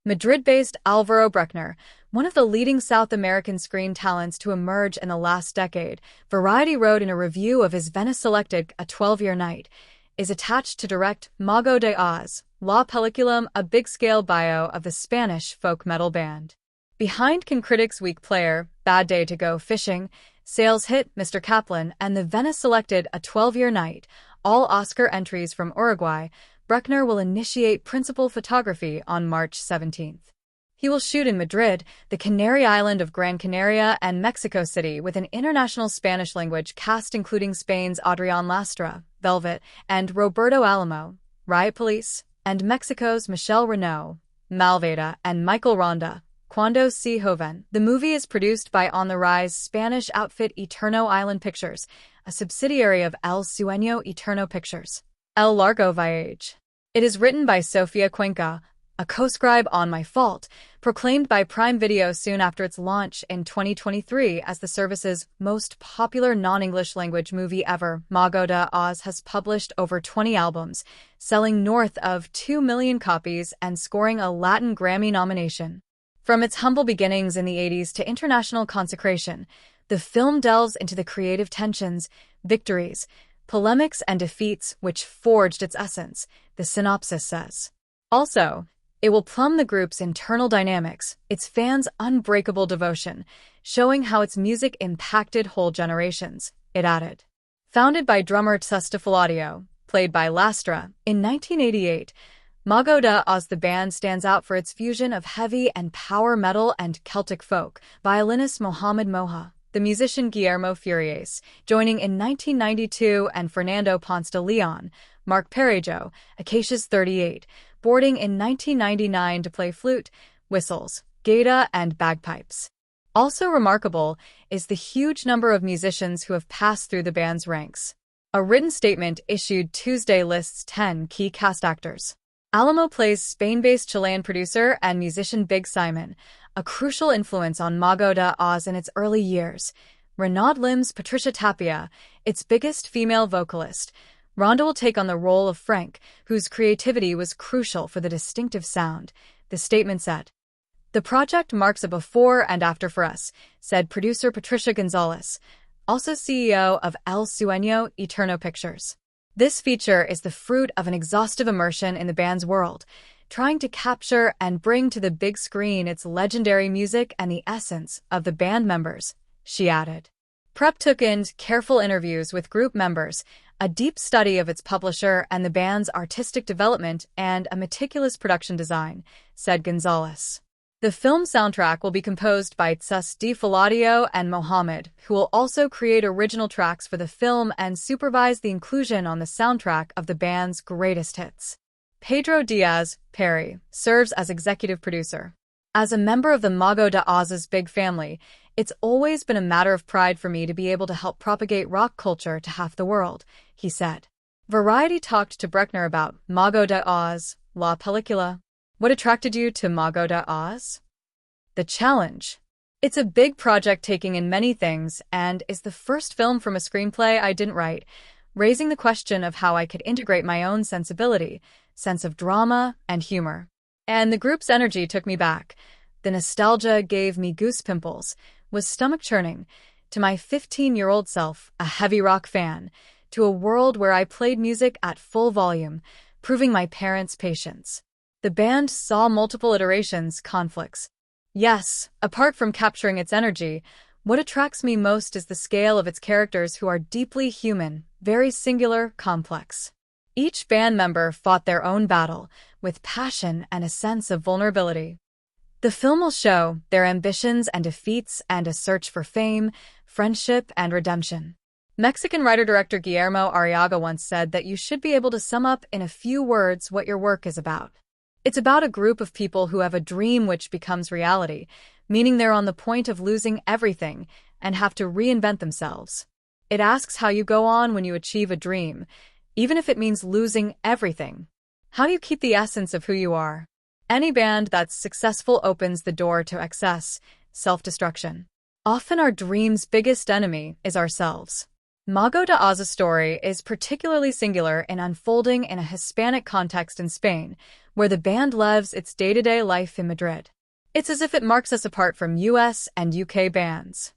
Madrid-based Álvaro Brechner, one of the leading South American screen talents to emerge in the last decade, Variety wrote in a review of his Venice-selected A 12-Year Night, is attached to direct Mägo de Oz, La Película, a big-scale bio of the Spanish folk metal band. Behind can Critics' Week player, Bad Day to Go Fishing, sales hit Mr. Kaplan, and the Venice-selected A 12-Year Night, all Oscar entries from Uruguay, Brechner will initiate principal photography on March 17th. He will shoot in Madrid, the Canary Island of Gran Canaria, and Mexico City with an international Spanish-language cast including Spain's Adrián Lastra, Velvet, and Roberto Alamo, Riot Police, and Mexico's Michelle Renaud, Malveda, and Michael Ronda, Cuando se joven. The movie is produced by On the Rise Spanish outfit Eterno Island Pictures, a subsidiary of El Sueño Eterno Pictures. El Largo Viaje. It is written by Sofia Cuenca, a co-scribe on My Fault, proclaimed by Prime Video soon after its launch in 2023 as the service's most popular non-English language movie ever. Mägo de Oz has published over 20 albums, selling north of 2 million copies and scoring a Latin Grammy nomination. From its humble beginnings in the 80s to international consecration, the film delves into the creative tensions, victories, polemics, and defeats which forged its essence, the synopsis says. Also, it will plumb the group's internal dynamics, its fans' unbreakable devotion, showing how its music impacted whole generations, it added. Founded by drummer Testafaladio, played by Lastra, in 1988, Mägo de Oz the band stands out for its fusion of heavy and power metal and Celtic folk, violinist Mohamed Moha, the musician Guillermo Furias, joining in 1992, and Fernando Ponce de Leon, Mark Perejo, Acacia's 38, boarding in 1999 to play flute, whistles, gaita, and bagpipes. Also remarkable is the huge number of musicians who have passed through the band's ranks. A written statement issued Tuesday lists 10 key cast actors. Alamo plays Spain-based Chilean producer and musician Big Simon, a crucial influence on Mägo de Oz in its early years. Renaud Lim's Patricia Tapia, its biggest female vocalist. Rhonda will take on the role of Frank, whose creativity was crucial for the distinctive sound, the statement said. The project marks a before and after for us, said producer Patricia Gonzalez, also CEO of El Sueño Eterno Pictures. This feature is the fruit of an exhaustive immersion in the band's world, trying to capture and bring to the big screen its legendary music and the essence of the band members, she added. Prep took in careful interviews with group members, a deep study of its publisher and the band's artistic development, and a meticulous production design, said Gonzalez. The film soundtrack will be composed by Testafaladio and Mohamed, who will also create original tracks for the film and supervise the inclusion on the soundtrack of the band's greatest hits. Pedro Diaz, Perry, serves as executive producer. As a member of the Mägo de Oz's big family, it's always been a matter of pride for me to be able to help propagate rock culture to half the world, he said. Variety talked to Brechner about Mägo de Oz, La Película. What attracted you to Mägo de Oz? The challenge. It's a big project taking in many things and is the first film from a screenplay I didn't write, raising the question of how I could integrate my own sensibility, sense of drama, and humor. And the group's energy took me back. The nostalgia gave me goose pimples, was stomach-churning, to my 15-year-old self, a heavy rock fan, to a world where I played music at full volume, proving my parents' patience. The band saw multiple iterations, conflicts. Yes, apart from capturing its energy, what attracts me most is the scale of its characters who are deeply human, very singular, complex. Each band member fought their own battle, with passion and a sense of vulnerability. The film will show their ambitions and defeats and a search for fame, friendship, and redemption. Mexican writer-director Guillermo Arriaga once said that you should be able to sum up in a few words what your work is about. It's about a group of people who have a dream which becomes reality, meaning they're on the point of losing everything and have to reinvent themselves. It asks how you go on when you achieve a dream, even if it means losing everything. How do you keep the essence of who you are? Any band that's successful opens the door to excess, self-destruction. Often our dream's biggest enemy is ourselves. Mägo de Oz's story is particularly singular in unfolding in a Hispanic context in Spain, where the band lives its day-to-day life in Madrid. It's as if it marks us apart from US and UK bands.